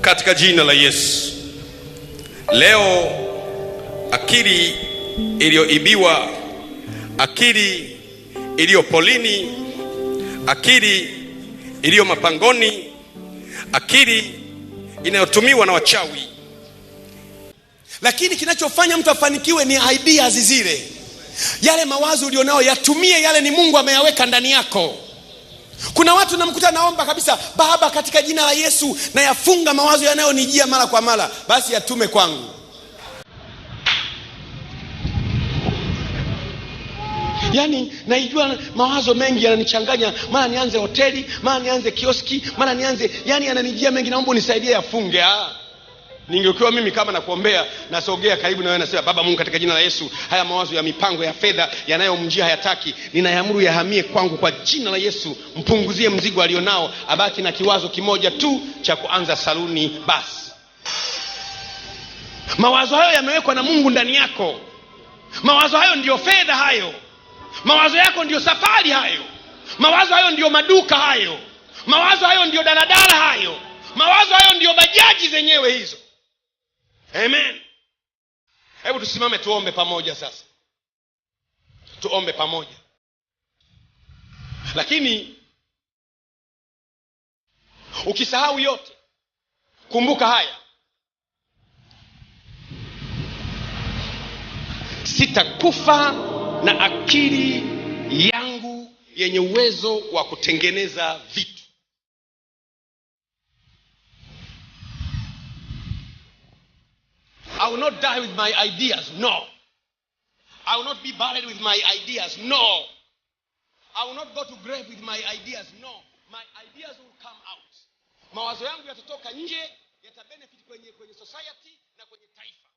katika jina la Yesu. Leo akili iliyoibiwa, akili iliyo polini, akili iliyo mapangoni, akili inayotumiwa na wachawi. Lakini kinachofanya mtu afanikiwe ni ideas zile. Yale mawazo ulionao yatumie, yale ni Mungu ameyaweka ndani yako. Kuna watu namkuta naomba kabisa, Baba katika jina la Yesu na yafunga mawazo yanayonijia mara kwa mara, basi yatume kwangu. Yani naijua mawazo mengi yananichanganya, mara nianze hoteli, mara nianze kioski, mara nianze, yani yananijia mengi, naomba unisaidie yafunge. Ningekuwa mimi kama nakuombea, nasogea karibu na wewe nasema, Baba Mungu katika jina la Yesu, haya mawazo ya mipango ya fedha yanayomjia hayataki, ninayaamuru yahamie kwangu kwa jina la Yesu. Mpunguzie mzigo alionao, abaki na kiwazo kimoja tu cha kuanza saluni basi. Mawazo hayo yamewekwa na Mungu ndani yako. Mawazo hayo ndio fedha hayo. Mawazo yako ndio safari hayo. Mawazo hayo ndio maduka hayo. Mawazo hayo ndio daladala hayo. Mawazo hayo ndio bajaji zenyewe hizo. Amen. Hebu tusimame tuombe pamoja sasa. Tuombe pamoja. Lakini ukisahau yote, kumbuka haya: sitakufa na akili yangu yenye uwezo wa kutengeneza vitu. I will not die with my ideas, no. I will not be buried with my ideas, no. I will not go to grave with my ideas, no. My ideas will come out. Mawazo yangu yatatoka nje, yatabenefit kwenye society na kwenye taifa.